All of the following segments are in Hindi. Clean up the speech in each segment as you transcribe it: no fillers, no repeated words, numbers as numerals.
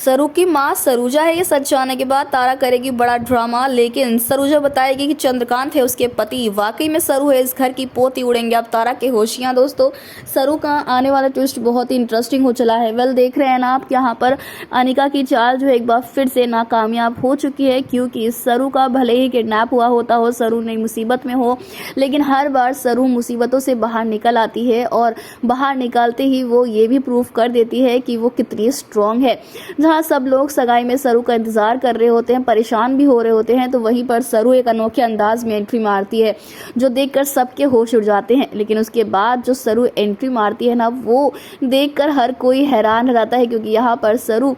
सरू की मां सरूजा है, ये सच जानने के बाद तारा करेगी बड़ा ड्रामा। लेकिन सरूजा बताएगी कि चंद्रकांत है उसके पति, वाकई में सरू है इस घर की पोती। उड़ेंगे अब तारा के होशियां। दोस्तों, सरू का आने वाला ट्विस्ट बहुत ही इंटरेस्टिंग हो चला है। वेल, देख रहे हैं ना आप, यहाँ पर अनिका की चाल जो है एक बार फिर से नाकामयाब हो चुकी है, क्योंकि सरू का भले ही किडनैप हुआ होता हो, सरू नई मुसीबत में हो, लेकिन हर बार सरू मुसीबतों से बाहर निकल आती है और बाहर निकालते ही वो ये भी प्रूव कर देती है कि वो कितनी स्ट्रांग है। जहां सब लोग सगाई में सरू का इंतजार कर रहे होते हैं, परेशान भी हो रहे होते हैं, तो वहीं पर सरू एक अनोखे अंदाज में एंट्री मारती है जो देखकर सबके होश उड़ जाते हैं। लेकिन उसके बाद जो सरू एंट्री मारती है ना, वो देखकर हर कोई हैरान रह जाता है, क्योंकि यहाँ पर सरू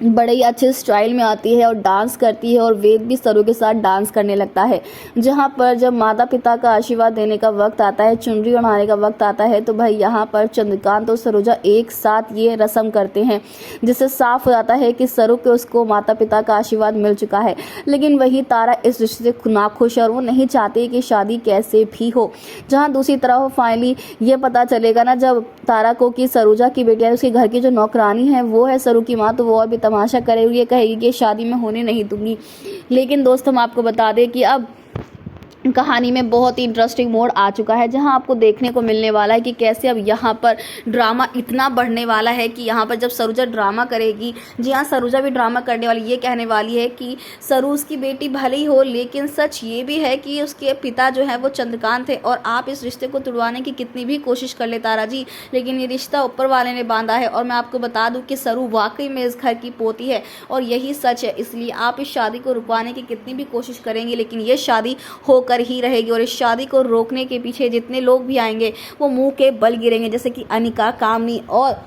बड़े ही अच्छे स्टाइल में आती है और डांस करती है, और वेद भी सरू के साथ डांस करने लगता है। जहाँ पर जब माता पिता का आशीर्वाद देने का वक्त आता है, चुनरी ओढ़ाने का वक्त आता है, तो भाई यहाँ पर चंद्रकांत और सरोजा एक साथ ये रस्म करते हैं, जिससे साफ हो जाता है कि सरू के उसको माता पिता का आशीर्वाद मिल चुका है। लेकिन वही तारा इस रिश्ते से नाखुश है और वो नहीं चाहती कि शादी कैसे भी हो। जहाँ दूसरी तरफ फाइनली ये पता चलेगा ना जब तारा को कि सरोजा की बेटी है, उसके घर की जो नौकरानी है वो है सरू की माँ, तो वो और भी तमाशा करेगी, ये कहेगी कि शादी में होने नहीं दूंगी। लेकिन दोस्त, हम आपको बता दें कि अब कहानी में बहुत ही इंटरेस्टिंग मोड़ आ चुका है, जहां आपको देखने को मिलने वाला है कि कैसे अब यहाँ पर ड्रामा इतना बढ़ने वाला है कि यहाँ पर जब सरूजा ड्रामा करेगी, जी हाँ, सरूजा भी ड्रामा करने वाली, ये कहने वाली है कि सरू उसकी बेटी भले ही हो, लेकिन सच ये भी है कि उसके पिता जो है वो चंद्रकांत है, और आप इस रिश्ते को तुड़वाने की कितनी भी कोशिश कर ले तारा जी, लेकिन ये रिश्ता ऊपर वाले ने बांधा है। और मैं आपको बता दूँ कि सरू वाकई में इस घर की पोती है और यही सच है। इसलिए आप इस शादी को रुकवाने की कितनी भी कोशिश करेंगे, लेकिन ये शादी होकर ही रहेगी, और इस शादी को रोकने के पीछे जितने लोग भी आएंगे वो मुंह के बल गिरेंगे, जैसे कि अनिका, कामनी और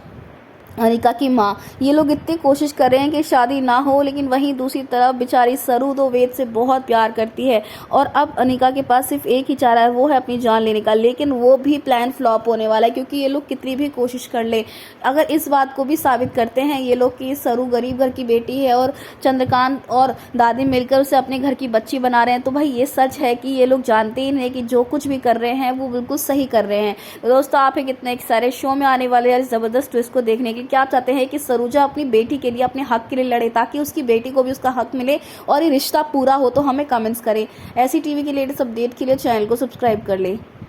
अनिका की माँ। ये लोग इतनी कोशिश कर रहे हैं कि शादी ना हो, लेकिन वहीं दूसरी तरफ बेचारी सरू तो वेद से बहुत प्यार करती है, और अब अनिका के पास सिर्फ एक ही चारा है, वो है अपनी जान लेने का। लेकिन वो भी प्लान फ्लॉप होने वाला है, क्योंकि ये लोग कितनी भी कोशिश कर ले, अगर इस बात को भी साबित करते हैं ये लोग कि सरू गरीब घर की बेटी है और चंद्रकांत और दादी मिलकर उसे अपने घर की बच्ची बना रहे हैं, तो भाई ये सच है कि ये लोग जानते ही नहीं कि जो कुछ भी कर रहे हैं वो बिल्कुल सही कर रहे हैं। तो दोस्तों, आप कितने सारे शो में आने वाले ज़बरदस्त ट्विस्ट को देखने के क्या चाहते हैं कि सरूजा अपनी बेटी के लिए, अपने हक के लिए लड़े, ताकि उसकी बेटी को भी उसका हक मिले और ये रिश्ता पूरा हो, तो हमें कमेंट्स करें। ऐसी टीवी की लेटेस्ट अपडेट के लिए चैनल को सब्सक्राइब कर ले।